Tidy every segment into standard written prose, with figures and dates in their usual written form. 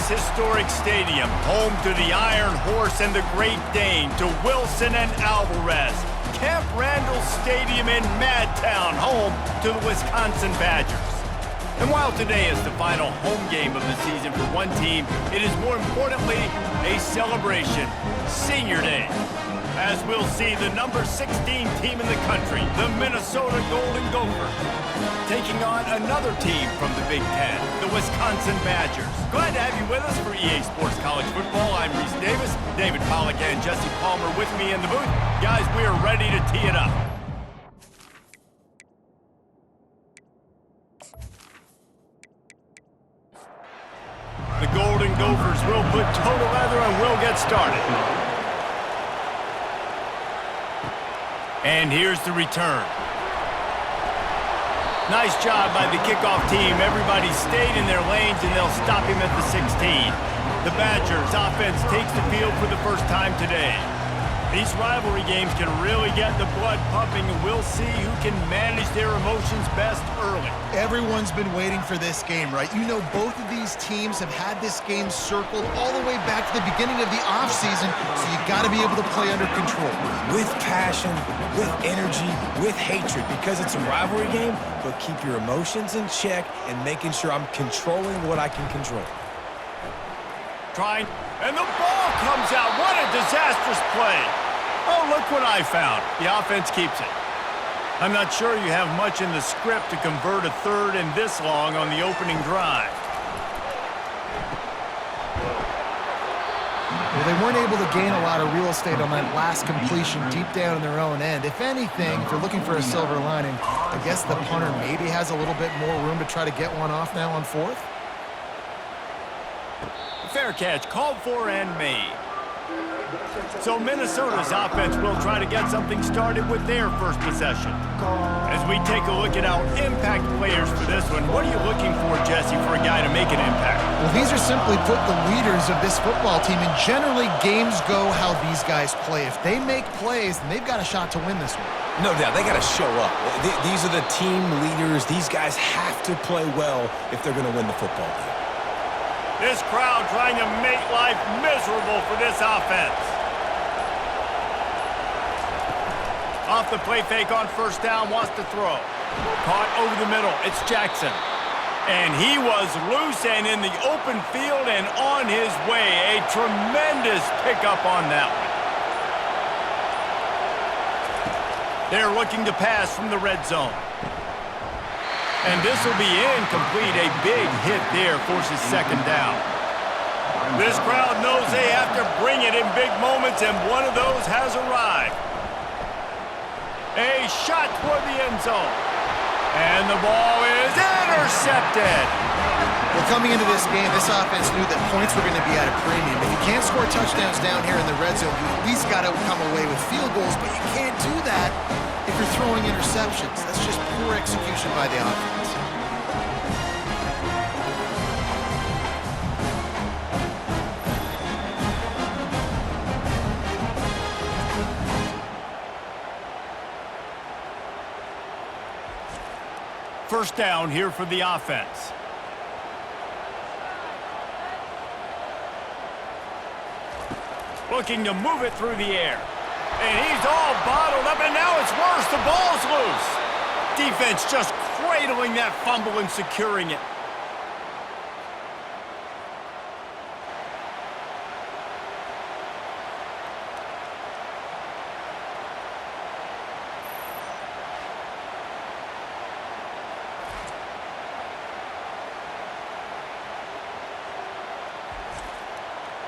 this historic stadium, home to the Iron Horse and the Great Dane, to Wilson and Alvarez. Camp Randall Stadium in Madtown, home to the Wisconsin Badgers. And while today is the final home game of the season for one team, it is more importantly a celebration, Senior Day. As we'll see the number 16 team in the country, the Minnesota Golden Gophers, taking on another team from the Big Ten, the Wisconsin Badgers. Glad to have you with us for EA Sports College Football. I'm Reese Davis, David Pollack and Jesse Palmer with me in the booth. Guys, we are ready to tee it up. The Golden Gophers will put total leather and we'll get started. And here's the return. Nice job by the kickoff team. Everybody stayed in their lanes, and they'll stop him at the 16. The Badgers offense takes the field for the first time today. These rivalry games can really get the blood pumping, and we'll see who can manage their emotions best early. Everyone's been waiting for this game, right? You know, both of these teams have had this game circled all the way back to the beginning of the offseason, so you got to be able to play under control. With passion, with energy, with hatred, because it's a rivalry game, but keep your emotions in check and making sure I'm controlling what I can control. Trying, and the ball comes out. What a disastrous play. Oh, look what I found. The offense keeps it. I'm not sure you have much in the script to convert a third and this long on the opening drive. Well, they weren't able to gain a lot of real estate on that last completion deep down in their own end. If anything, if you're looking for a silver lining, I guess the punter maybe has a little bit more room to try to get one off now on fourth. Fair catch, called for and made. So Minnesota's offense will try to get something started with their first possession. As we take a look at our impact players for this one, what are you looking for, Jesse, for a guy to make an impact? Well, these are simply put the leaders of this football team, and generally games go how these guys play. If they make plays, then they've got a shot to win this one. No doubt, they got to show up. These are the team leaders. These guys have to play well if they're going to win the football game. This crowd trying to make life miserable for this offense. Off the play fake on first down, wants to throw. Caught over the middle, it's Jackson. And he was loose and in the open field and on his way. A tremendous pickup on that one. They're looking to pass from the red zone. And this will be incomplete. A big hit there forces second down. This crowd knows they have to bring it in big moments, and one of those has arrived. A shot toward the end zone. And the ball is intercepted. Well, coming into this game, this offense knew that points were going to be at a premium. If you can't score touchdowns down here in the red zone, you at least got to come away with field goals, but you can't do that if you're throwing interceptions. That's just poor execution by the offense. First down here for the offense. Looking to move it through the air. And he's all bottled up, and now it's worse. The ball's loose. Defense just cradling that fumble and securing it.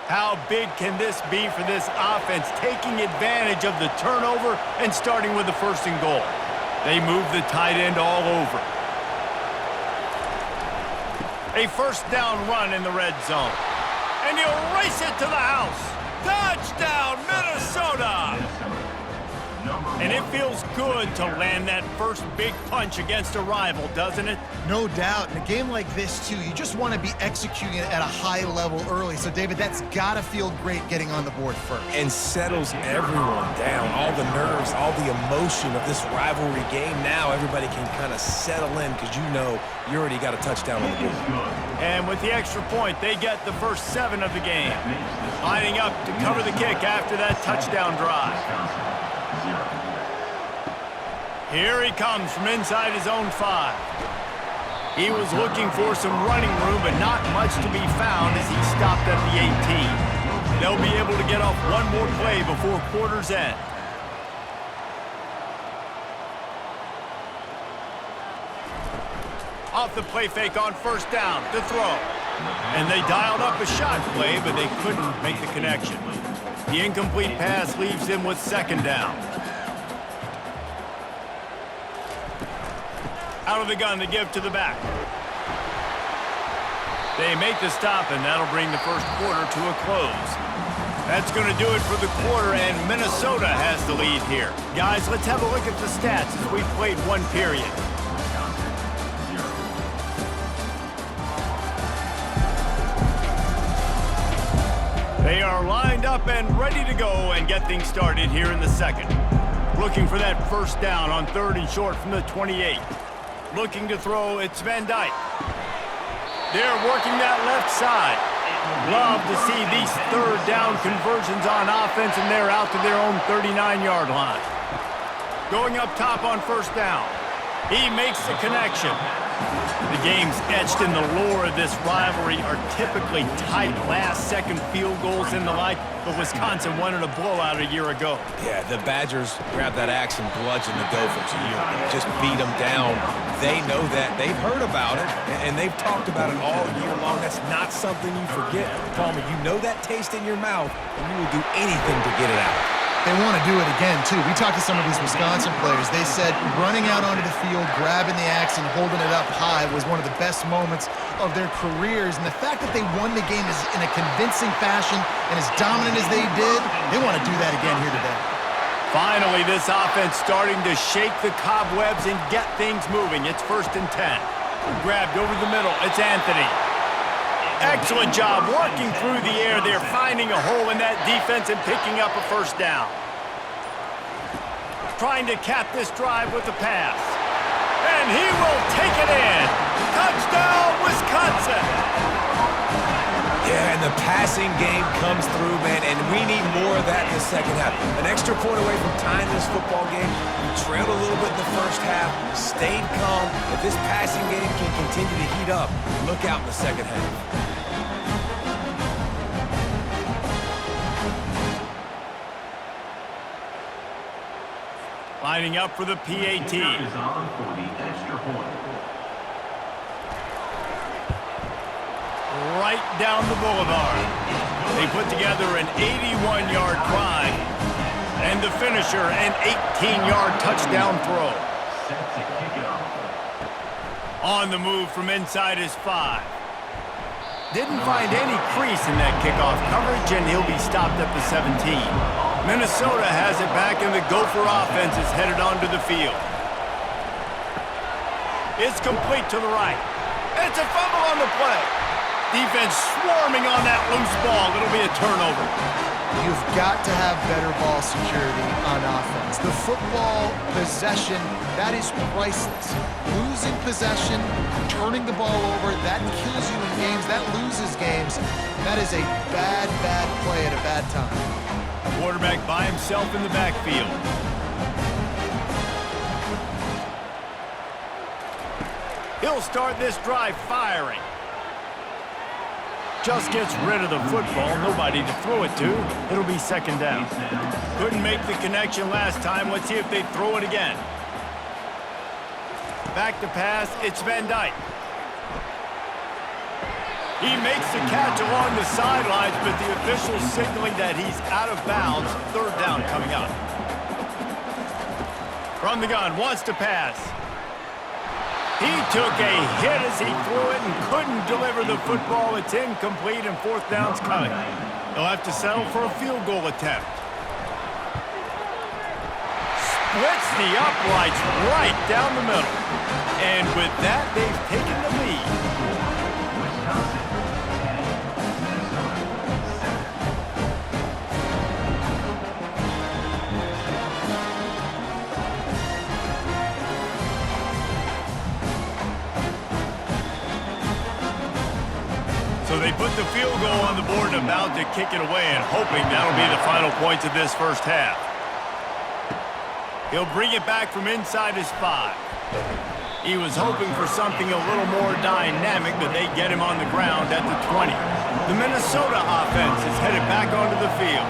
How big can this be for this offense, taking advantage of the turnover and starting with the first and goal? They move the tight end all over. A first down run in the red zone. And he'll race it to the house. Touchdown, Minnesota! And it feels good to land that first big punch against a rival, doesn't it? No doubt. In a game like this, too, you just want to be executing it at a high level early. So, David, that's got to feel great getting on the board first. And settles everyone down. All the nerves, all the emotion of this rivalry game. Now everybody can kind of settle in because you know you already got a touchdown on the board. And with the extra point, they get the first 7 of the game. Lining up to cover the kick after that touchdown drive. Here he comes from inside his own 5. He was looking for some running room, but not much to be found as he stopped at the 18. They'll be able to get off one more play before quarter's end. Off the play fake on first down to throw. And they dialed up a shot play, but they couldn't make the connection. The incomplete pass leaves them with second down. Out of the gun to give to the back. They make the stop, and that'll bring the first quarter to a close. That's going to do it for the quarter, and Minnesota has the lead here. Guys, let's have a look at the stats as we've played one period. They are lined up and ready to go and get things started here in the second. Looking for that first down on 3rd and short from the 28. Looking to throw, it's Van Dyke. They're working that left side. Love to see these 3rd down conversions on offense, and they're out to their own 39-yard line. Going up top on first down. He makes the connection. The games etched in the lore of this rivalry are typically tight last-second field goals and the like, but Wisconsin wanted a blowout a year ago. Yeah, the Badgers grabbed that axe and bludgeoned the Gophers a year ago. Just beat them down. They know that. They've heard about it, and they've talked about it all year long. That's not something you forget. Palmer, you know that taste in your mouth, and you will do anything to get it out. They want to do it again, too. We talked to some of these Wisconsin players. They said running out onto the field, grabbing the axe, and holding it up high was one of the best moments of their careers. And the fact that they won the game is in a convincing fashion and as dominant as they did, they want to do that again here today. Finally, this offense starting to shake the cobwebs and get things moving. It's 1st and 10. Grabbed over the middle. It's Anthony. Excellent job working through the air. They're finding a hole in that defense and picking up a first down. Trying to cap this drive with the pass. And he will take it in. Touchdown, Wisconsin! Yeah, and the passing game comes through, man, and we need more of that in the second half. An extra point away from tying this football game. We trailed a little bit in the first half, stayed calm. If this passing game can continue to heat up, look out in the second half. Lining up for the PAT. Right down the boulevard. They put together an 81-yard drive. And the finisher, an 18-yard touchdown throw. On the move from inside his 5. Didn't find any crease in that kickoff coverage, and he'll be stopped at the 17. Minnesota has it back, and the Gopher offense is headed onto the field. It's complete to the right. It's a fumble on the play. Defense swarming on that loose ball. It'll be a turnover. You've got to have better ball security on offense. The football possession, that is priceless. Losing possession, turning the ball over, that kills you in games, that loses games. That is a bad, bad play at a bad time. Quarterback by himself in the backfield. He'll start this drive firing. Just gets rid of the football. Nobody to throw it to. It'll be second down. Couldn't make the connection last time. Let's see if they throw it again. Back to pass. It's Van Dyke. He makes the catch along the sidelines, but the official signaling that he's out of bounds. Third down coming up. From the gun, wants to pass. He took a hit as he threw it and couldn't deliver the football. It's incomplete, and fourth down's coming. He'll have to settle for a field goal attempt. splits the uprights right down the middle. And with that, they've taken the lead. So they put the field goal on the board and about to kick it away and hoping that'll be the final points of this first half. He'll bring it back from inside his 5. He was hoping for something a little more dynamic, but they get him on the ground at the 20. The Minnesota offense is headed back onto the field.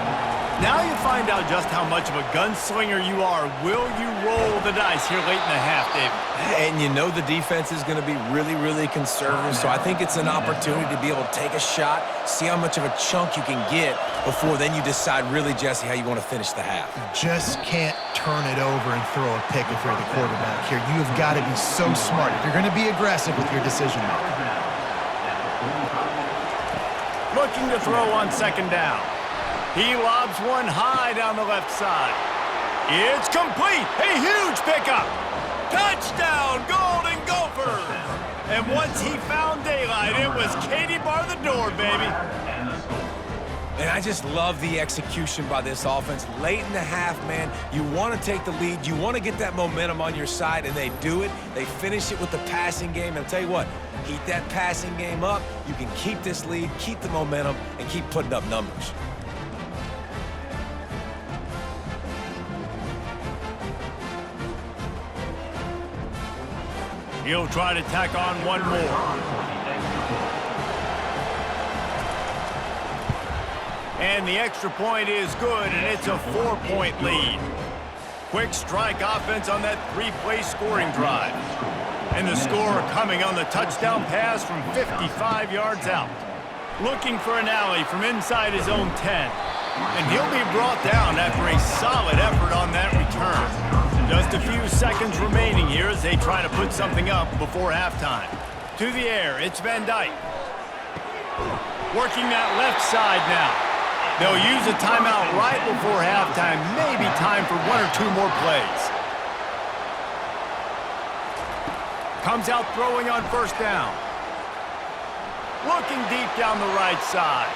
Now you find out just how much of a gunslinger you are. Will you roll the dice here late in the half, David? And you know the defense is going to be really, really conservative, so I think it's an opportunity to be able to take a shot, see how much of a chunk you can get before then you decide really, Jesse, how you want to finish the half. Just can't turn it over and throw a pick if you're the quarterback here. You have got to be so smart if you're going to be aggressive with your decision making. Looking to throw on second down. He lobs one high down the left side. It's complete. A huge pickup. Touchdown, Golden Gophers. And once he found daylight, it was Katie bar the door, baby. And I just love the execution by this offense. Late in the half, man, you want to take the lead. You want to get that momentum on your side, and they do it. They finish it with the passing game. And I'll tell you what, heat that passing game up. You can keep this lead, keep the momentum, and keep putting up numbers. He'll try to tack on one more. And the extra point is good, and it's a 4-point lead. Quick strike offense on that 3-play scoring drive. And the score coming on the touchdown pass from 55 yards out. Looking for an alley from inside his own 10. And he'll be brought down after a solid effort on that return. Just a few seconds remaining here as they try to put something up before halftime. To the air, it's Van Dyke. Working that left side now. They'll use a timeout right before halftime. Maybe time for 1 or 2 more plays. Comes out throwing on first down. Looking deep down the right side.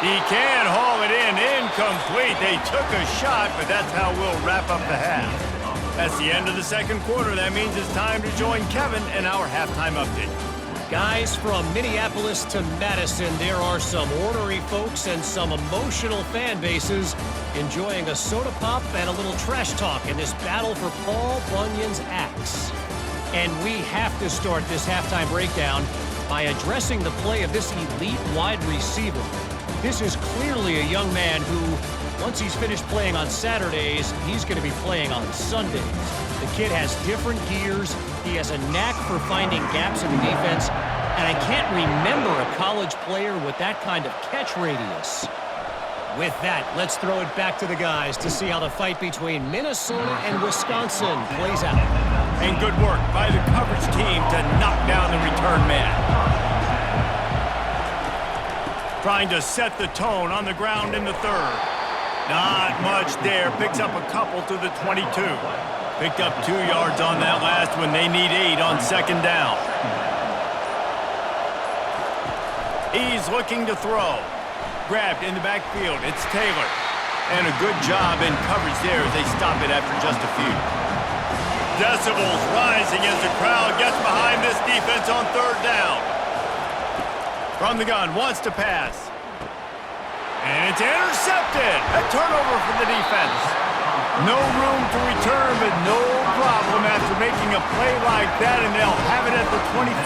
He can haul it in, incomplete. They took a shot, but that's how we'll wrap up the half. That's the end of the second quarter. That means it's time to join Kevin in our halftime update. Guys, from Minneapolis to Madison, there are some ornery folks and some emotional fan bases enjoying a soda pop and a little trash talk in this battle for Paul Bunyan's axe. And we have to start this halftime breakdown by addressing the play of this elite wide receiver. This is clearly a young man who, once he's finished playing on Saturdays, he's going to be playing on Sundays. The kid has different gears. He has a knack for finding gaps in the defense. And I can't remember a college player with that kind of catch radius. With that, let's throw it back to the guys to see how the fight between Minnesota and Wisconsin plays out. And good work by the coverage team to knock down the return man. Trying to set the tone on the ground in the third. Not much there. Picks up a couple to the 22. Picked up 2 yards on that last one. They need 8 on second down. He's looking to throw. Grabbed in the backfield. It's Taylor. And a good job in coverage there as they stop it after just a few. Decibels rising as the crowd gets behind this defense on third down. From the gun, wants to pass. And it's intercepted. A turnover for the defense. No room to return, but no problem after making a play like that, and they'll have it at the 25.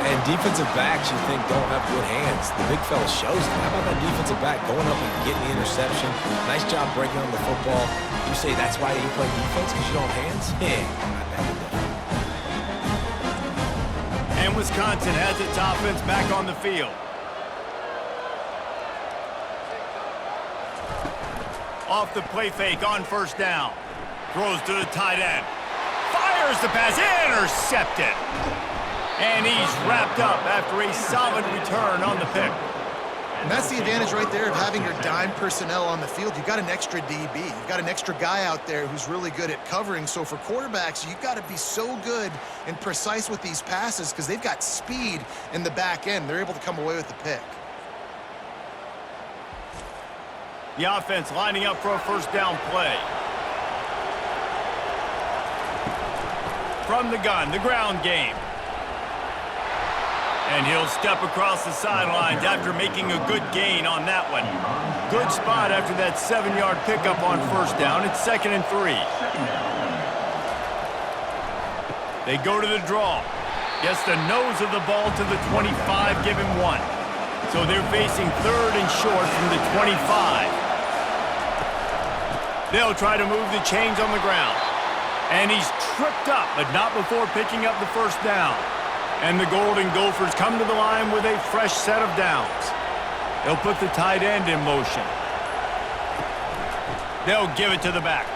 And defensive backs, you think, don't have good hands. The big fella shows them. How about that defensive back going up and getting the interception? Nice job breaking on the football. You say that's why you play defense, because you don't have hands? Yeah, not that different. And Wisconsin has its offense back on the field. Off the play fake on first down. Throws to the tight end. Fires the pass. Intercepted. And he's wrapped up after a solid return on the pick. And that's the advantage right there of having your dime personnel on the field. You've got an extra DB. You've got an extra guy out there who's really good at covering. So for quarterbacks, you've got to be so good and precise with these passes because they've got speed in the back end. They're able to come away with the pick. The offense lining up for a first down play. From the gun, the ground game. And he'll step across the sidelines after making a good gain on that one. Good spot after that 7-yard pickup on first down. It's 2nd and 3. They go to the draw. Gets the nose of the ball to the 25, give him 1. So they're facing 3rd and short from the 25. They'll try to move the chains on the ground. And he's tripped up, but not before picking up the first down. And the Golden Gophers come to the line with a fresh set of downs. They'll put the tight end in motion. They'll give it to the back.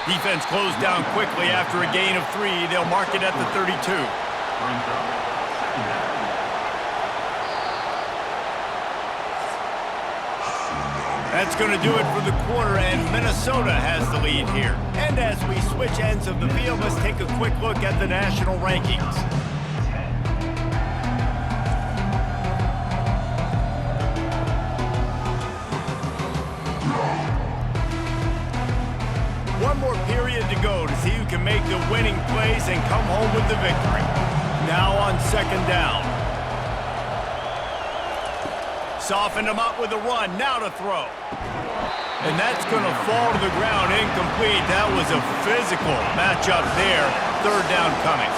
Defense closed down quickly after a gain of 3. They'll mark it at the 32. That's going to do it for the quarter, and Minnesota has the lead here. And as we switch ends of the field, let's take a quick look at the national rankings. One more period to go to see who can make the winning plays and come home with the victory. Now on 2nd down. Softened him up with a run, now to throw. And that's going to fall to the ground incomplete. That was a physical matchup there. 3rd down coming.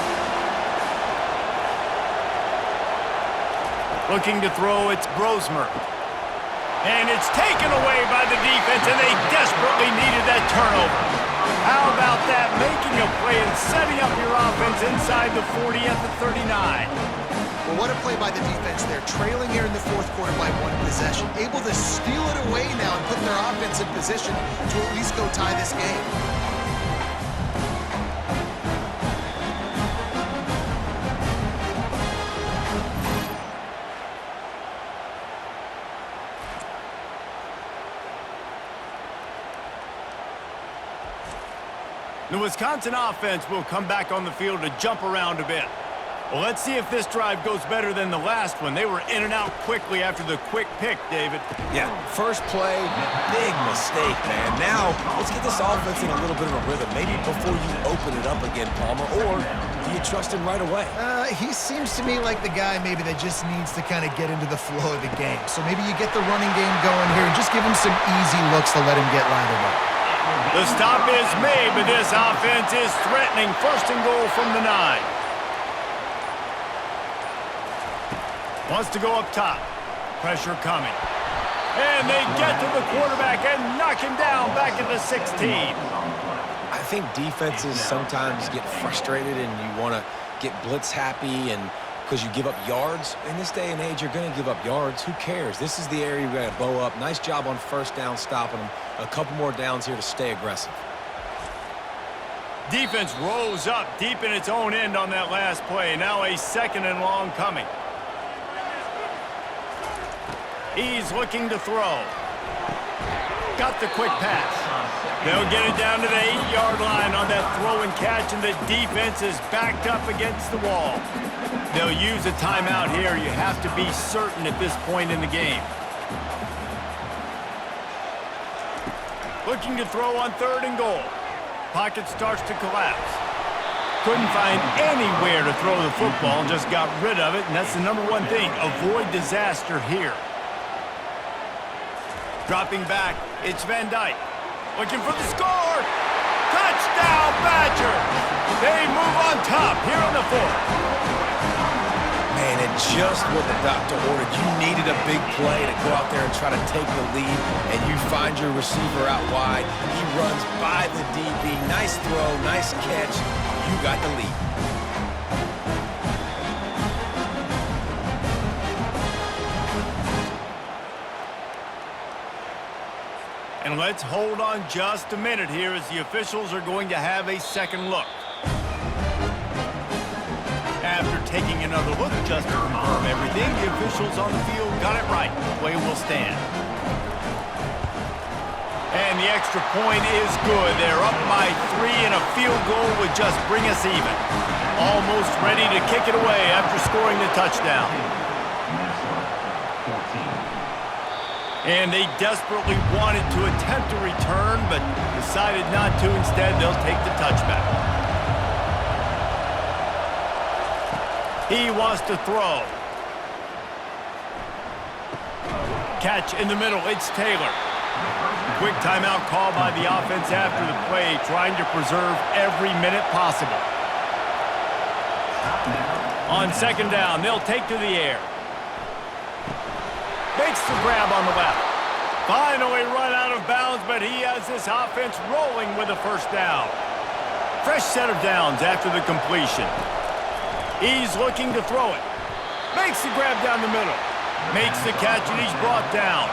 Looking to throw, it's Brosmer. And it's taken away by the defense, and they desperately needed that turnover. How about that? Making a play and setting up your offense inside the 40 at the 39. Well, what a play by the defense there. Trailing here in the 4th quarter by 1 possession. Able to steal it away now and put their offense in position to at least go tie this game. The Wisconsin offense will come back on the field to jump around a bit. Well, let's see if this drive goes better than the last one. They were in and out quickly after the quick pick, David. Yeah, first play, big mistake, man. Now, let's get this offense in a little bit of a rhythm. Maybe before you open it up again, Palmer, or do you trust him right away? He seems to me like the guy maybe that just needs to kind of get into the flow of the game. So maybe you get the running game going here and just give him some easy looks to let him get lined up. The stop is made, but this offense is threatening. 1st and goal from the 9. Wants to go up top. Pressure coming. And they get to the quarterback and knock him down back at the 16. I think defenses sometimes get frustrated and you want to get blitz happy and because you give up yards. In this day and age, you're going to give up yards. Who cares? This is the area we got to bow up. Nice job on first down stopping them. A couple more downs here to stay aggressive. Defense rose up deep in its own end on that last play. Now a 2nd and long coming. He's looking to throw. Got the quick pass. They'll get it down to the 8-yard line on that throw and catch, and the defense is backed up against the wall. They'll use a timeout here. You have to be certain at this point in the game. Looking to throw on 3rd and goal. Pocket starts to collapse. Couldn't find anywhere to throw the football, just got rid of it, and that's the #1 thing. Avoid disaster here. Dropping back, it's Van Dyke. Looking for the score! Touchdown, Badgers! They move on top here on the 4th. Man, and just what the doctor ordered. You needed a big play to go out there and try to take the lead, and you find your receiver out wide. He runs by the DB. Nice throw, nice catch. You got the lead. And let's hold on just a minute here as the officials are going to have a second look. After taking another look just to confirm everything. The officials on the field got it right. Play will stand. And the extra point is good. They're up by 3, and a field goal would just bring us even. Almost ready to kick it away after scoring the touchdown. And they desperately wanted to attempt a return, but decided not to. Instead, they'll take the touchback. He wants to throw. Catch in the middle. It's Taylor. Quick timeout call by the offense after the play, trying to preserve every minute possible. On second down, they'll take to the air. Makes the grab on the left. Finally run out of bounds, but he has this offense rolling with a first down. Fresh set of downs after the completion. He's looking to throw it. Makes the grab down the middle. Makes the catch, and he's brought down.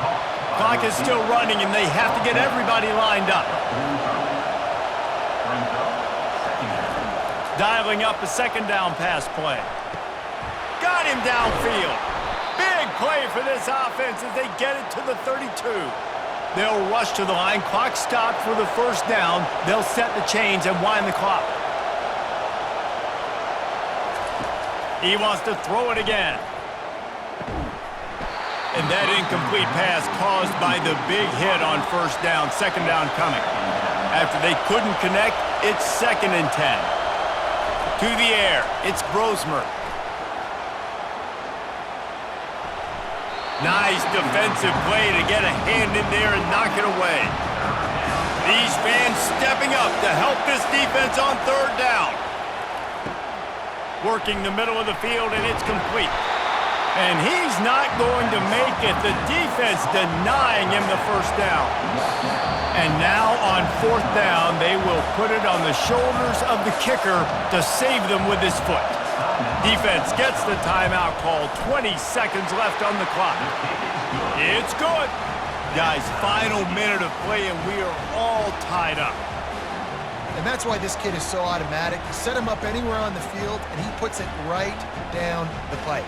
Clock is still running, and they have to get everybody lined up. Dialing up a second down pass play. Got him downfield. Big play for this offense as they get it to the 32. They'll rush to the line. Clock stopped for the first down. They'll set the chains and wind the clock. He wants to throw it again. And that incomplete pass caused by the big hit on first down. Second down coming. After they couldn't connect, it's 2nd and 10. To the air, it's Brosmer. Nice defensive play to get a hand in there and knock it away. These fans stepping up to help this defense on third down. Working the middle of the field, and it's complete. And he's not going to make it. The defense denying him the first down. And now on 4th down, they will put it on the shoulders of the kicker to save them with his foot. Defense gets the timeout call. 20 seconds left on the clock. It's good. Guys, final minute of play, and we are all tied up. And that's why this kid is so automatic. Set him up anywhere on the field, and he puts it right down the pipe.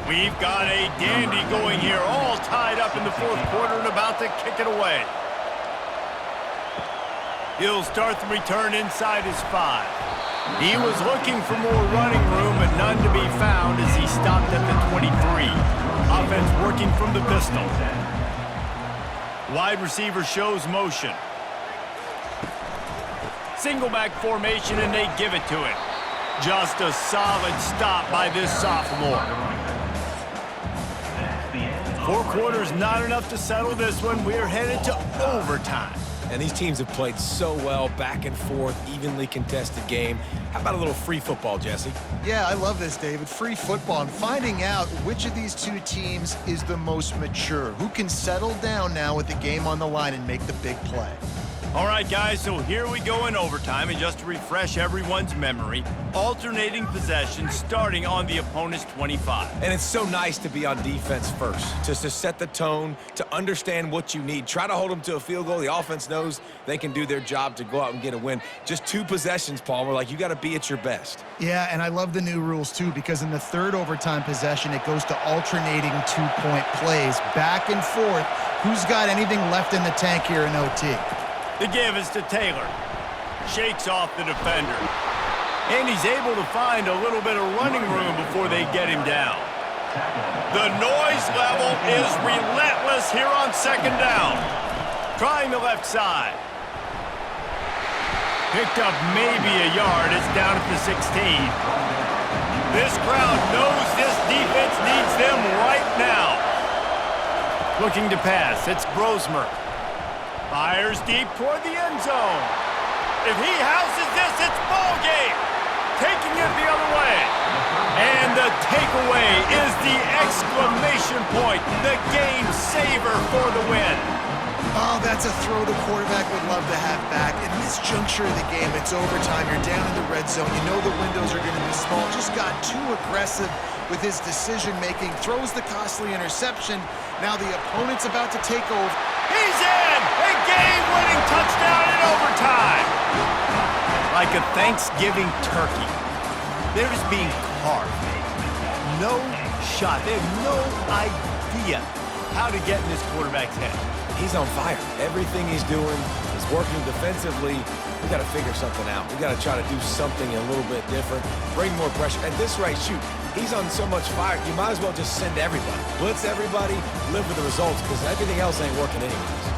We've got a dandy going here, all tied up in the 4th quarter and about to kick it away. He'll start the return inside his 5. He was looking for more running room, but none to be found as he stopped at the 23. Offense working from the pistol. Wide receiver shows motion. Single back formation, and they give it to him. Just a solid stop by this sophomore. 4 quarters, not enough to settle this one. We're headed to overtime. And these teams have played so well, back and forth, evenly contested game. How about a little free football, Jesse? Yeah, I love this, David. Free football and finding out which of these two teams is the most mature. Who can settle down now with the game on the line and make the big play? All right, guys, so here we go in overtime, and just to refresh everyone's memory, alternating possessions starting on the opponent's 25. And it's so nice to be on defense first, just to set the tone, to understand what you need. Try to hold them to a field goal. The offense knows they can do their job to go out and get a win. Just 2 possessions, Palmer, like you got to be at your best. Yeah, and I love the new rules, too, because in the 3rd overtime possession, it goes to alternating 2-point plays, back and forth. Who's got anything left in the tank here in OT? The give is to Taylor. Shakes off the defender. And he's able to find a little bit of running room before they get him down. The noise level is relentless here on 2nd down. Trying the left side. Picked up maybe a yard. It's down at the 16. This crowd knows this defense needs them right now. Looking to pass. It's Brosmer. Fires deep toward the end zone. If he houses this, it's ball game. Taking it the other way. And the takeaway is the exclamation point, the game saver for the win. Oh, that's a throw the quarterback would love to have back. In this juncture of the game, it's overtime. You're down in the red zone. You know the windows are going to be small. Just got too aggressive with his decision-making. Throws the costly interception. Now the opponent's about to take over. He's in! A game-winning touchdown in overtime! Like a Thanksgiving turkey, they're just being carved. No shot. They have no idea how to get in this quarterback's head. He's on fire. Everything he's doing is working defensively. We got to figure something out. We got to try to do something a little bit different, bring more pressure. At this rate, shoot, he's on so much fire, you might as well just send everybody. Blitz everybody, live with the results, because everything else ain't working anyways.